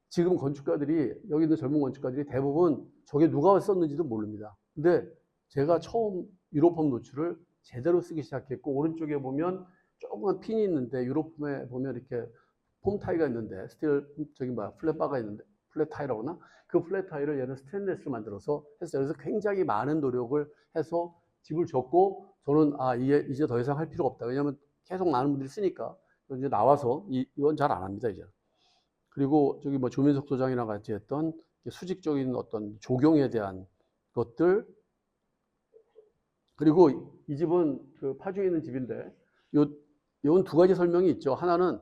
지금 건축가들이, 여기 있는 젊은 건축가들이 대부분 저게 누가 썼는지도 모릅니다. 근데 제가 처음 유로폼 노출을 제대로 쓰기 시작했고, 오른쪽에 보면 조그만 핀이 있는데, 유로폼에 보면 이렇게 폼 타이가 있는데, 플랫바가 있는데, 플랫 타이라고 하나? 그 플랫 타이를 얘는 스테인리스로 만들어서 했어요. 그래서 굉장히 많은 노력을 해서 집을 졌고, 저는 이제 더 이상 할 필요가 없다. 왜냐면 계속 많은 분들이 쓰니까. 이제 나와서 이건 잘 안 합니다, 이제. 그리고 저기 조민석 소장이랑 같이 했던 수직적인 어떤 조경에 대한 것들. 그리고 이 집은 그 파주에 있는 집인데, 요건 두 가지 설명이 있죠. 하나는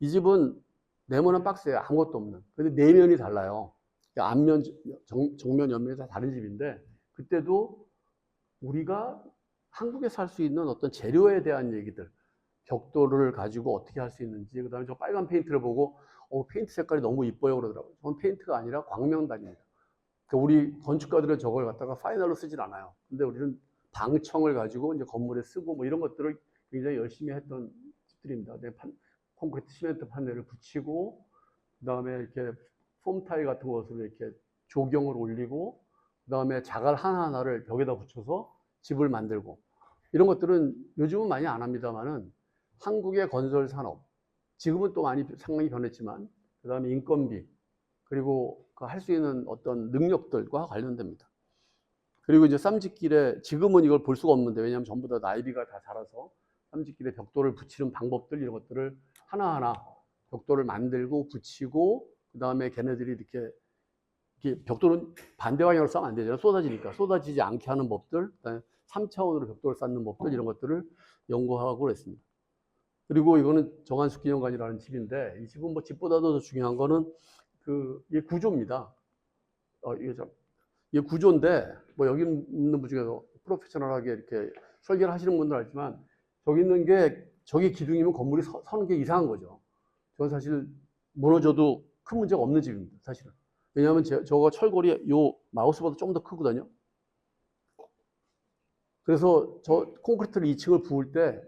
이 집은 네모난 박스에 아무것도 없는. 근데 내면이 달라요. 앞면, 정면, 옆면이 다 다른 집인데, 그때도 우리가 한국에서 할 수 있는 어떤 재료에 대한 얘기들, 벽돌을 가지고 어떻게 할 수 있는지, 그 다음에 저 빨간 페인트를 보고, 페인트 색깔이 너무 이뻐요 그러더라고요. 저는 페인트가 아니라 광명단입니다. 그러니까 우리 건축가들은 저걸 갖다가 파이널로 쓰질 않아요. 근데 우리는 방청을 가지고 이제 건물에 쓰고 이런 것들을 굉장히 열심히 했던 집들입니다. 콘크리트 시멘트 판넬을 붙이고, 그 다음에 이렇게 폼 타일 같은 것으로 이렇게 조경을 올리고, 그 다음에 자갈 하나하나를 벽에다 붙여서 집을 만들고, 이런 것들은 요즘은 많이 안 합니다만은 한국의 건설 산업, 지금은 또 많이 상당히 변했지만, 그 다음에 인건비, 그리고 할 수 있는 어떤 능력들과 관련됩니다. 그리고 이제 쌈짓길에, 지금은 이걸 볼 수가 없는데, 왜냐하면 전부 다 나이비가 다 자라서 쌈짓길에 벽돌을 붙이는 방법들, 이런 것들을 하나하나 벽돌을 만들고 붙이고, 그 다음에 걔네들이 이렇게 벽돌은 반대 방향으로 쌓으면 안 되잖아요. 쏟아지니까. 쏟아지지 않게 하는 법들, 그다음에 3차원으로 벽돌을 쌓는 법들, 이런 것들을 연구하고 그랬습니다. 그리고 이거는 정한숙 기념관이라는 집인데, 이 집은 집보다도 더 중요한 거는 이게 구조입니다. 이게 구조인데, 여기 있는 분 중에서 프로페셔널하게 이렇게 설계를 하시는 분들 알지만, 저기 있는 게, 저기 기둥이면 건물이 서는 게 이상한 거죠. 저는 사실 무너져도 큰 문제가 없는 집입니다, 사실은. 왜냐하면 저거 철골이 요 마우스보다 좀 더 크거든요. 그래서 저 콘크리트를 2층을 부을 때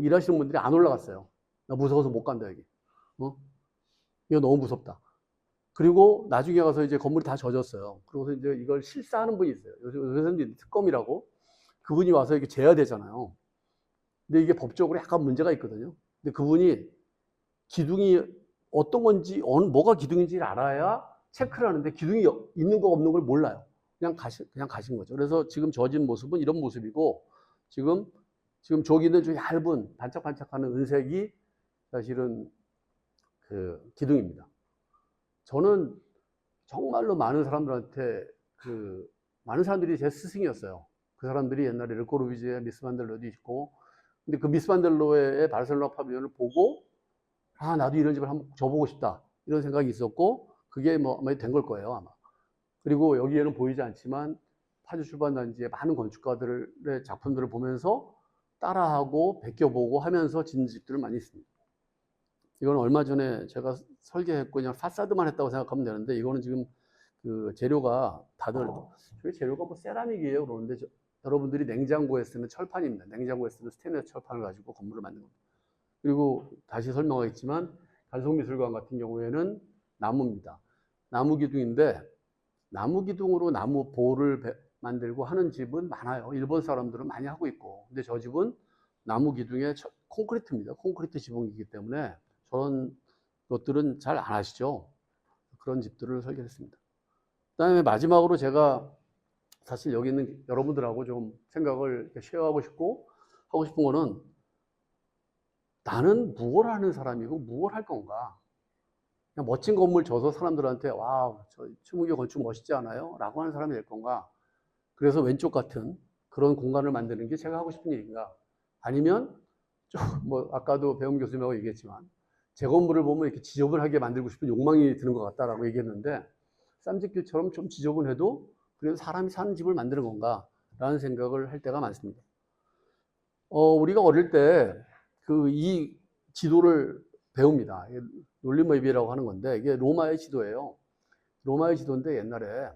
일하시는 분들이 안 올라갔어요. 나 무서워서 못 간다, 여기. 이거 너무 무섭다. 그리고 나중에 가서 이제 건물이 다 젖었어요. 그래서 이제 이걸 실사하는 분이 있어요. 요새는 특검이라고. 그분이 와서 이렇게 재야 되잖아요. 근데 이게 법적으로 약간 문제가 있거든요. 근데 그분이 기둥이 어떤 건지, 뭐가 기둥인지를 알아야 체크를 하는데, 기둥이 있는 거 없는 걸 몰라요. 그냥 가신 거죠. 그래서 지금 젖은 모습은 이런 모습이고, 지금 저기는 좀 얇은 반짝반짝하는 은색이 사실은 기둥입니다. 저는 정말로 많은 사람들한테 많은 사람들이 제 스승이었어요. 그 사람들이 옛날에 르코르비지에 미스 반델로도 있고, 근데 그 미스 반델로의 바르셀로나 파빌리온을 보고, 나도 이런 집을 한번 줘보고 싶다, 이런 생각이 있었고, 그게 아마 된 걸 거예요, 아마. 그리고 여기에는 보이지 않지만 파주 출판단지의 많은 건축가들의 작품들을 보면서 따라하고 베껴보고 하면서 짓는 집들을 많이 있습니다. 이건 얼마 전에 제가 설계했고 그냥 파사드만 했다고 생각하면 되는데, 이거는 지금 재료가 다들 저희 재료가 세라믹이에요 그러는데, 여러분들이 냉장고에 쓰는 철판입니다. 냉장고에 쓰는 스테인리스 철판을 가지고 건물을 만든 겁니다. 그리고 다시 설명하겠지만, 단송미술관 같은 경우에는 나무입니다. 나무 기둥인데, 나무 기둥으로 나무 볼을 만들고 하는 집은 많아요. 일본 사람들은 많이 하고 있고. 근데 저 집은 나무 기둥에 콘크리트입니다. 콘크리트 지붕이기 때문에 저런 것들은 잘 안 하시죠. 그런 집들을 설계했습니다. 그다음에 마지막으로 제가 사실 여기 있는 여러분들하고 좀 생각을 쉐어하고 싶고 하고 싶은 거는, 나는 무엇을 하는 사람이고 무엇을 할 건가? 그냥 멋진 건물 져서 사람들한테 와, 저 최문규 건축 멋있지 않아요? 라고 하는 사람이 될 건가? 그래서 왼쪽 같은 그런 공간을 만드는 게 제가 하고 싶은 일인가? 아니면 아까도 배움 교수님하고 얘기했지만, 제 건물을 보면 이렇게 지저분하게 만들고 싶은 욕망이 드는 것 같다라고 얘기했는데, 쌈짓길처럼 좀 지저분해도 그래도 사람이 사는 집을 만드는 건가라는 생각을 할 때가 많습니다. 우리가 어릴 때 이 지도를 배웁니다. 논리맵이라고 하는 건데, 이게 로마의 지도예요. 로마의 지도인데 옛날에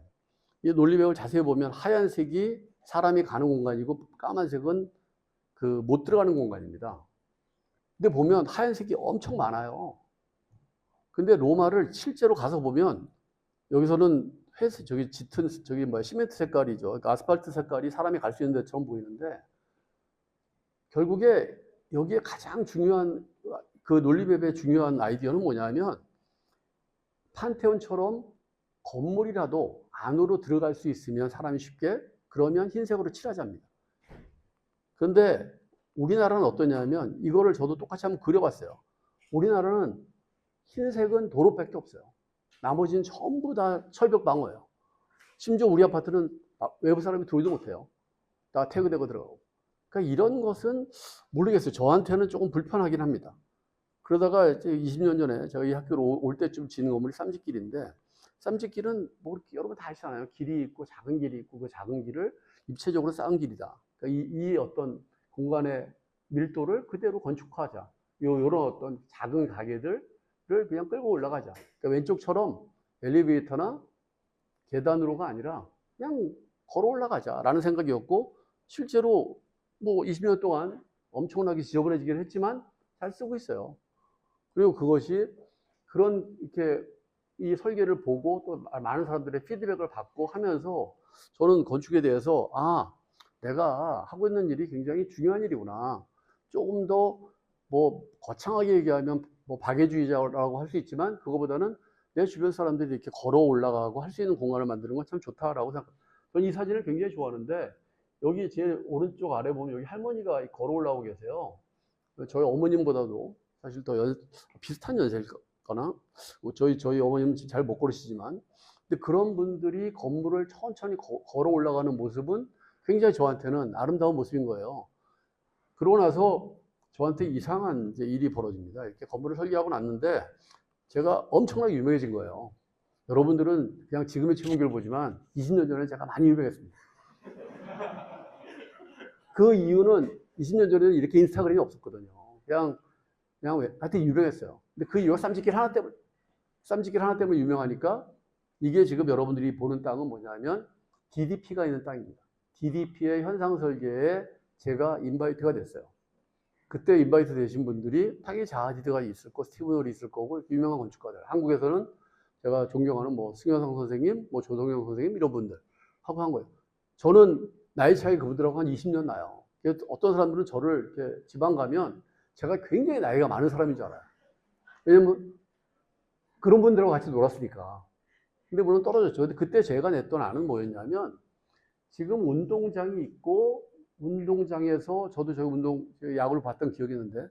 이 논리맵을 자세히 보면 하얀색이 사람이 가는 공간이고 까만색은 못 들어가는 공간입니다. 근데 보면 하얀색이 엄청 많아요. 근데 로마를 실제로 가서 보면 여기서는 저기 짙은 저기 시멘트 색깔이죠. 그러니까 아스팔트 색깔이 사람이 갈 수 있는 데처럼 보이는데, 결국에 여기에 가장 중요한 그 논리맵의 중요한 아이디어는 뭐냐면, 판테온처럼 건물이라도 안으로 들어갈 수 있으면 사람이 쉽게, 그러면 흰색으로 칠하자입니다. 그런데 우리나라는 어떠냐면, 이거를 저도 똑같이 한번 그려봤어요. 우리나라는 흰색은 도로밖에 없어요. 나머지는 전부 다 철벽 방어예요. 심지어 우리 아파트는 외부 사람이 들어오지도 못해요. 다 태그되고 들어가고. 그러니까 이런 것은 모르겠어요. 저한테는 조금 불편하긴 합니다. 그러다가 이제 20년 전에 제가 이 학교로 올 때쯤 지은 건물이 쌈짓길인데, 쌈짓길은 뭐 여러분 다 아시잖아요. 길이 있고 작은 길이 있고 그 작은 길을 입체적으로 쌓은 길이다. 그러니까 이 어떤 공간의 밀도를 그대로 건축화하자. 요런 어떤 작은 가게들을 그냥 끌고 올라가자. 그러니까 왼쪽처럼 엘리베이터나 계단으로가 아니라 그냥 걸어 올라가자라는 생각이었고, 실제로 뭐 20년 동안 엄청나게 지저분해지긴 했지만 잘 쓰고 있어요. 그리고 그것이 그런 이렇게 이 설계를 보고 또 많은 사람들의 피드백을 받고 하면서 저는 건축에 대해서 내가 하고 있는 일이 굉장히 중요한 일이구나. 조금 더 뭐 거창하게 얘기하면 뭐 박애주의자라고 할 수 있지만, 그거보다는 내 주변 사람들이 이렇게 걸어 올라가고 할 수 있는 공간을 만드는 건 참 좋다라고 생각합니다. 저는 이 사진을 굉장히 좋아하는데, 여기 제일 오른쪽 아래 보면 여기 할머니가 걸어 올라오고 계세요. 저희 어머님보다도 사실 더 비슷한 연세일거나, 저희 어머님은 잘 못 걸으시지만, 근데 그런 분들이 건물을 천천히 걸어 올라가는 모습은 굉장히 저한테는 아름다운 모습인 거예요. 그러고 나서 저한테 이상한 이제 일이 벌어집니다. 이렇게 건물을 설계하고 났는데 제가 엄청나게 유명해진 거예요. 여러분들은 그냥 지금의 최문규를 보지만 20년 전에 제가 많이 유명했습니다. 그 이유는 20년 전에는 이렇게 인스타그램이 없었거든요. 그냥 하여튼 유명했어요. 근데 그 이유가 쌈짓길 하나 때문에 유명하니까, 이게 지금 여러분들이 보는 땅은 뭐냐면 DDP가 있는 땅입니다. DDP의 현상 설계에 제가 인바이트가 됐어요. 그때 인바이트 되신 분들이 당연히 자하디드가 있을 거고, 스티븐 홀이 있을 거고, 유명한 건축가들. 한국에서는 제가 존경하는 뭐 승현상 선생님, 뭐 조동영 선생님 이런 분들 하고 한 거예요. 저는 나이 차이 그분들하고 한 20년 나요. 어떤 사람들은 저를 이렇게 지방 가면 제가 굉장히 나이가 많은 사람인 줄 알아요. 왜냐면 그런 분들하고 같이 놀았으니까. 근데 물론 떨어졌죠. 근데 그때 제가 냈던 안은 뭐였냐면, 지금 운동장이 있고 운동장에서 저도 야구를 봤던 기억이 있는데,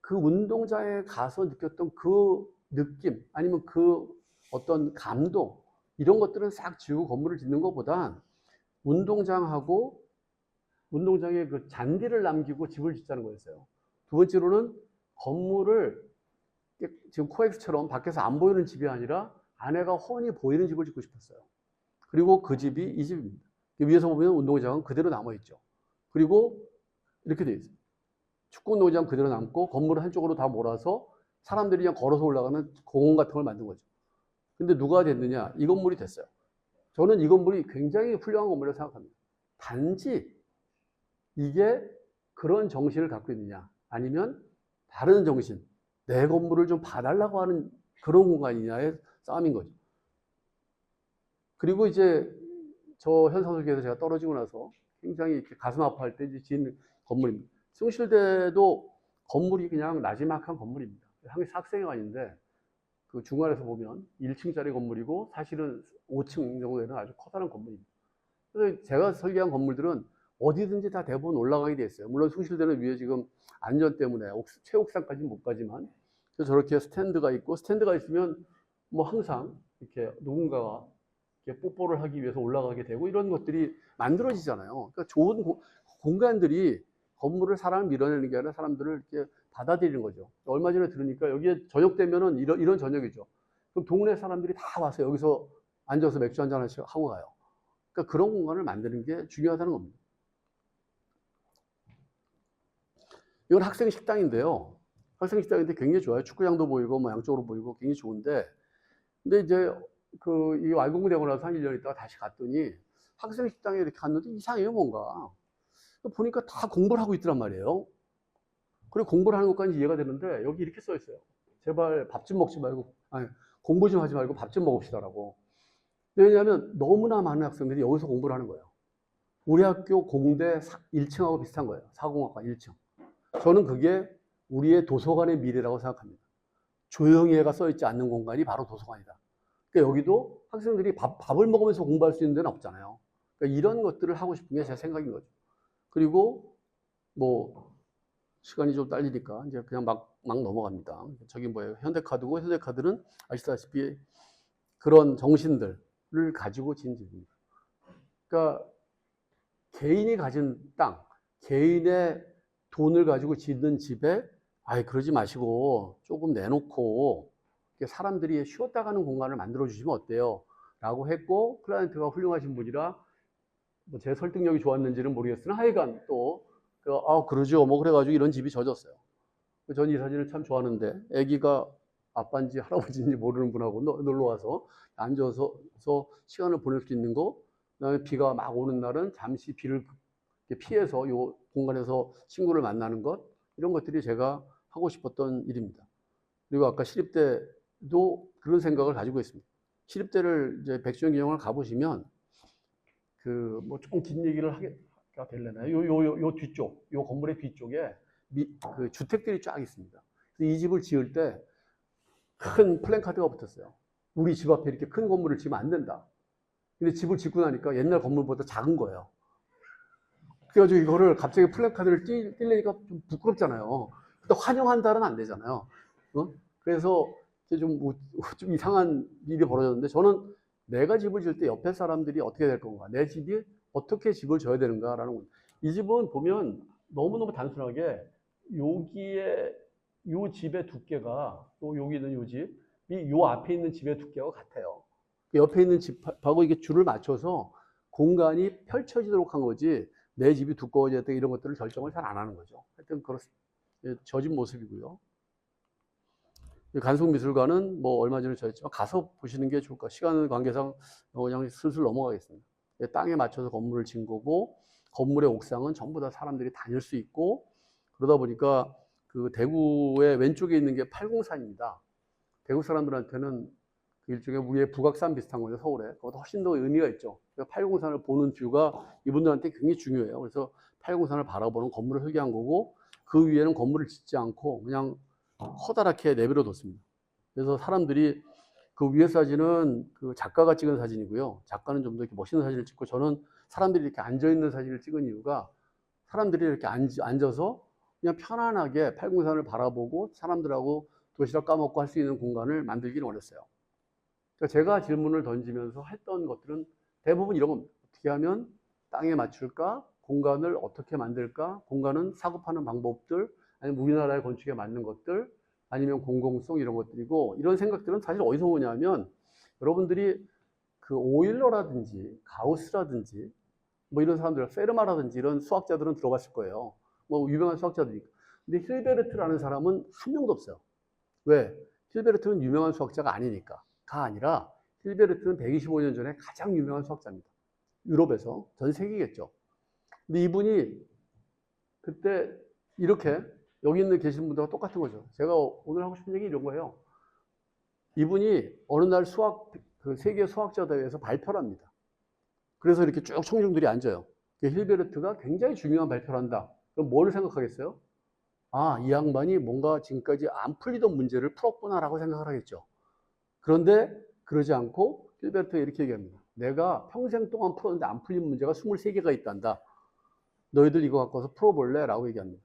그 운동장에 가서 느꼈던 그 느낌 아니면 그 어떤 감동, 이런 것들은 싹 지우고 건물을 짓는 것보단 운동장하고 운동장에 그 잔디를 남기고 집을 짓자는 거였어요. 두 번째로는 건물을 지금 코엑스처럼 밖에서 안 보이는 집이 아니라 안에가 훤히 보이는 집을 짓고 싶었어요. 그리고 그 집이 이 집입니다. 위에서 보면 운동장은 그대로 남아있죠. 그리고 이렇게 돼 있어요. 축구 운동장 그대로 남고 건물을 한쪽으로 다 몰아서 사람들이 그냥 걸어서 올라가는 공원 같은 걸 만든 거죠. 근데 누가 됐느냐? 이 건물이 됐어요. 저는 이 건물이 굉장히 훌륭한 건물이라고 생각합니다. 단지 이게 그런 정신을 갖고 있느냐, 아니면 다른 정신, 내 건물을 좀 봐달라고 하는 그런 공간이냐의 싸움인 거죠. 그리고 이제 저 현상설계에서 제가 떨어지고 나서 굉장히 이렇게 가슴 아파할 때 지은 건물입니다. 숭실대도 건물이 그냥 나지막한 건물입니다. 학생회관인데 그 중간에서 보면 1층짜리 건물이고 사실은 5층 정도 되는 아주 커다란 건물입니다. 그래서 제가 설계한 건물들은 어디든지 다 대부분 올라가게 돼 있어요. 물론 숭실대는 위에 지금 안전 때문에 최옥상까지는 못 가지만, 그래서 저렇게 스탠드가 있고, 스탠드가 있으면 뭐 항상 이렇게 누군가가 이렇게 뽀뽀를 하기 위해서 올라가게 되고, 이런 것들이 만들어지잖아요. 그러니까 좋은 공간들이 건물을 사람을 밀어내는 게 아니라 사람들을 이렇게 받아들이는 거죠. 얼마 전에 들으니까 여기에 저녁 되면은 이런 저녁이죠. 그럼 동네 사람들이 다 와서 여기서 앉아서 맥주 한잔 하나씩 하고 가요. 그러니까 그런 공간을 만드는 게 중요하다는 겁니다. 이건 학생 식당인데요. 학생 식당인데 굉장히 좋아요. 축구장도 보이고 뭐 양쪽으로 보이고 굉장히 좋은데, 근데 이제 이 완공되고 나서 한 1년 있다가 다시 갔더니 학생 식당에 이렇게 갔는데 이상해요, 뭔가. 보니까 다 공부를 하고 있더란 말이에요. 그리고 공부를 하는 것까지 이해가 되는데 여기 이렇게 써 있어요. 제발 밥 좀 먹지 말고, 아니, 공부 좀 하지 말고 밥 좀 먹읍시다라고. 왜냐하면 너무나 많은 학생들이 여기서 공부를 하는 거예요. 우리 학교 공대 1층하고 비슷한 거예요. 사공학과 1층. 저는 그게 우리의 도서관의 미래라고 생각합니다. 조용히 해가 써있지 않는 공간이 바로 도서관이다. 그러니까 여기도 학생들이 밥을 먹으면서 공부할 수 있는 데는 없잖아요. 그러니까 이런 것들을 하고 싶은 게 제 생각인 거죠. 그리고 뭐 시간이 좀 딸리니까 이제 그냥 막 넘어갑니다. 저기 뭐예요? 현대카드고, 현대카드는 아시다시피 그런 정신들을 가지고 지은 집입니다. 그러니까 개인이 가진 땅, 개인의 돈을 가지고 짓는 집에 그러지 마시고 조금 내놓고 사람들이 쉬었다 가는 공간을 만들어 주시면 어때요? 라고 했고, 클라이언트가 훌륭하신 분이라 뭐 제 설득력이 좋았는지는 모르겠으나 하여간 또 그러죠. 뭐 그래가지고 이런 집이 젖었어요. 저는 이 사진을 참 좋아하는데, 아기가 아빠인지 할아버지인지 모르는 분하고 놀러 와서 앉아서 시간을 보낼 수 있는 거, 그다음에 비가 막 오는 날은 잠시 비를 피해서 이 공간에서 친구를 만나는 것, 이런 것들이 제가 하고 싶었던 일입니다. 그리고 아까 시립대도 그런 생각을 가지고 있습니다. 시립대를 이제 백수영 기념을 가보시면 뭐 조금 긴 얘기를 하게가 되려나요? 요 뒤쪽, 요 건물의 뒤쪽에 그 주택들이 쫙 있습니다. 이 집을 지을 때 큰 플랜카드가 붙었어요. 우리 집 앞에 이렇게 큰 건물을 지으면 안 된다. 근데 집을 짓고 나니까 옛날 건물보다 작은 거예요. 그래가지고 이거를 갑자기 플랜카드를 띄려니까 좀 부끄럽잖아요. 또 환영한다는 안 되잖아요. 그래서 좀 이상한 일이 벌어졌는데, 저는 내가 집을 지을 때 옆에 사람들이 어떻게 될 건가, 내 집이 어떻게 집을 져야 되는가라는 겁니다. 이 집은 보면 너무너무 단순하게 여기에 요 집의 두께가, 또 여기 있는 요 집이 요 앞에 있는 집의 두께가 같아요. 옆에 있는 집하고 이게 줄을 맞춰서 공간이 펼쳐지도록 한 거지, 내 집이 두꺼워졌다 이런 것들을 결정을 잘 안 하는 거죠. 하여튼 그렇습니다. 저 집 모습이고요. 간송미술관은 뭐 얼마 전에 저였지만 가서 보시는 게 좋을 것 같아요. 시간 관계상 그냥 슬슬 넘어가겠습니다. 땅에 맞춰서 건물을 지은 거고, 건물의 옥상은 전부 다 사람들이 다닐 수 있고, 그러다 보니까 그 대구의 왼쪽에 있는 게 팔공산입니다. 대구 사람들한테는 그 일종의 우리의 북악산 비슷한 거죠, 서울에. 그것도 훨씬 더 의미가 있죠. 팔공산을 보는 뷰가 이분들한테 굉장히 중요해요. 그래서 팔공산을 바라보는 건물을 설계한 거고, 그 위에는 건물을 짓지 않고 그냥 커다랗게 내버려 뒀습니다. 그래서 사람들이 그 위에 사진은 그 작가가 찍은 사진이고요. 작가는 좀 더 이렇게 멋있는 사진을 찍고, 저는 사람들이 이렇게 앉아있는 사진을 찍은 이유가, 사람들이 이렇게 앉아서 그냥 편안하게 팔공산을 바라보고 사람들하고 도시락 까먹고 할 수 있는 공간을 만들기를 원했어요. 그러니까 제가 질문을 던지면서 했던 것들은 대부분 이런 겁니다. 어떻게 하면 땅에 맞출까? 공간을 어떻게 만들까? 공간은 사고 파는 방법들, 아니면 우리나라의 건축에 맞는 것들, 아니면 공공성, 이런 것들이고, 이런 생각들은 사실 어디서 오냐면, 여러분들이 그 오일러라든지 가우스라든지 뭐 이런 사람들, 페르마라든지 이런 수학자들은 들어봤을 거예요. 뭐 유명한 수학자들이니까. 근데 힐베르트라는 사람은 한 명도 없어요. 왜? 힐베르트는 유명한 수학자가 아니니까. 가 아니라 힐베르트는 125년 전에 가장 유명한 수학자입니다. 유럽에서, 전 세계겠죠. 근데 이분이 그때 이렇게, 여기 있는 계신 분들과 똑같은 거죠. 제가 오늘 하고 싶은 얘기 이런 거예요. 이분이 어느 날 그 세계 수학자 대회에서 발표를 합니다. 그래서 이렇게 쭉 청중들이 앉아요. 힐베르트가 굉장히 중요한 발표를 한다. 그럼 뭘 생각하겠어요? 이 양반이 뭔가 지금까지 안 풀리던 문제를 풀었구나라고 생각을 하겠죠. 그런데 그러지 않고 힐베르트가 이렇게 얘기합니다. 내가 평생 동안 풀었는데 안 풀린 문제가 23개가 있단다. 너희들 이거 갖고 와서 풀어볼래? 라고 얘기합니다.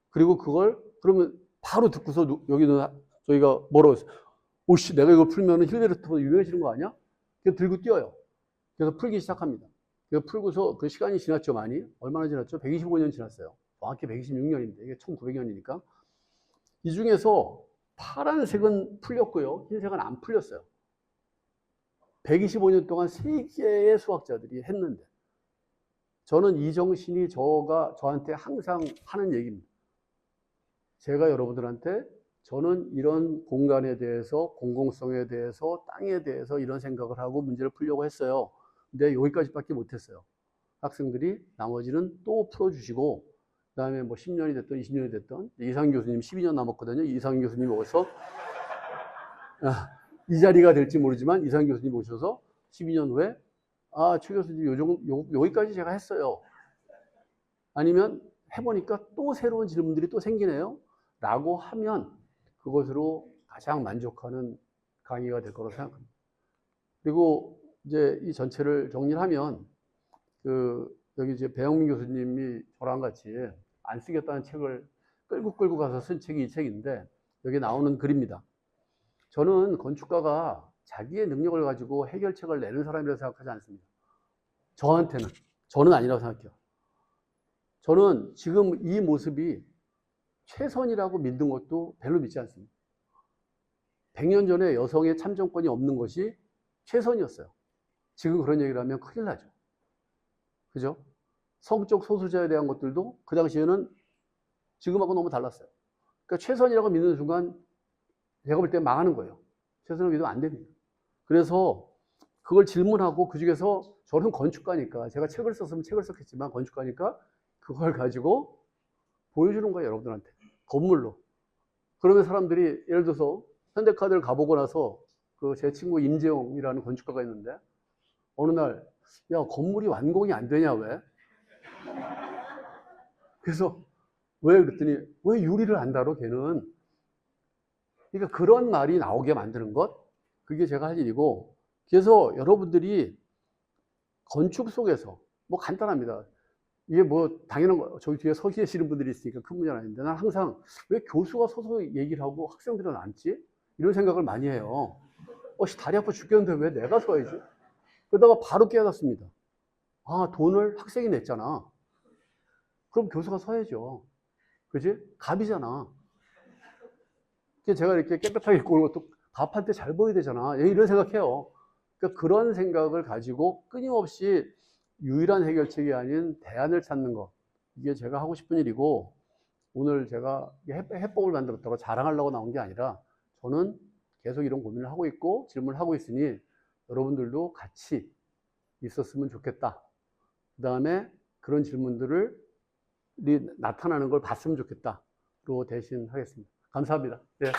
그리고 그걸 그러면 바로 듣고서 여기는 저희가 뭐라고 했어요? 오씨, 내가 이거 풀면 힐베르트보다 유명해지는 거 아니야? 그래서 들고 뛰어요. 그래서 풀기 시작합니다. 그래서 풀고서 그 시간이 지났죠, 많이. 얼마나 지났죠? 125년 지났어요. 정확히 126년인데, 이게 1900년이니까. 이 중에서 파란색은 풀렸고요. 흰색은 안 풀렸어요. 125년 동안 3개의 수학자들이 했는데 저는 이 정신이 저한테 항상 하는 얘기입니다. 제가 여러분들한테 저는 이런 공간에 대해서, 공공성에 대해서, 땅에 대해서 이런 생각을 하고 문제를 풀려고 했어요. 근데 여기까지밖에 못했어요. 학생들이 나머지는 또 풀어주시고, 그 다음에 뭐 10년이 됐든 20년이 됐든, 이상윤 교수님 12년 남았거든요. 이상윤 교수님 오셔서, 이 자리가 될지 모르지만 이상윤 교수님 오셔서 12년 후에, 최 교수님 여기까지 제가 했어요. 아니면 해보니까 또 새로운 질문들이 또 생기네요. 라고 하면 그것으로 가장 만족하는 강의가 될 거라고 생각합니다. 그리고 이제 이 전체를 정리하면 여기 이제 배영민 교수님이 저랑 같이 안 쓰겠다는 책을 끌고 가서 쓴 책이 이 책인데 여기 나오는 글입니다. 저는 건축가가 자기의 능력을 가지고 해결책을 내는 사람이라고 생각하지 않습니다. 저는 아니라고 생각해요. 저는 지금 이 모습이 최선이라고 믿는 것도 별로 믿지 않습니다. 100년 전에 여성의 참정권이 없는 것이 최선이었어요. 지금 그런 얘기를 하면 큰일 나죠. 그죠? 성적 소수자에 대한 것들도 그 당시에는 지금하고 너무 달랐어요. 그러니까 최선이라고 믿는 순간 제가 볼 때 망하는 거예요. 최선을 믿으면 안 됩니다. 그래서 그걸 질문하고 그 중에서 저는 건축가니까 제가 책을 썼으면 책을 썼겠지만 건축가니까 그걸 가지고 보여주는 거예요, 여러분들한테. 건물로. 그러면 사람들이 예를 들어서 현대카드를 가보고 나서 제 친구 임재용이라는 건축가가 있는데 어느 날 야, 건물이 완공이 안 되냐, 왜? 그래서 왜 그랬더니 왜 유리를 안 달어, 걔는? 그러니까 그런 말이 나오게 만드는 것, 그게 제가 할 일이고, 그래서 여러분들이 건축 속에서 뭐 간단합니다. 이게 뭐 당연한 거, 저기 뒤에 서 계시는 분들이 있으니까 큰 문제는 아닌데 난 항상 왜 교수가 서서 얘기를 하고 학생들은 앉지? 이런 생각을 많이 해요. 다리 아파 죽겠는데 왜 내가 서야지? 그러다가 바로 깨닫습니다. 돈을 학생이 냈잖아. 그럼 교수가 서야죠. 그지? 갑이잖아. 제가 이렇게 깨끗하게 입고 오는 것도 밥할 때 잘 보여야 되잖아. 이런 생각해요. 그러니까 그런 생각을 가지고 끊임없이 유일한 해결책이 아닌 대안을 찾는 것. 이게 제가 하고 싶은 일이고, 오늘 제가 해법을 만들었다고 자랑하려고 나온 게 아니라, 저는 계속 이런 고민을 하고 있고, 질문을 하고 있으니, 여러분들도 같이 있었으면 좋겠다. 그 다음에 그런 질문들을 나타나는 걸 봤으면 좋겠다. 로 대신 하겠습니다. 감사합니다. 네.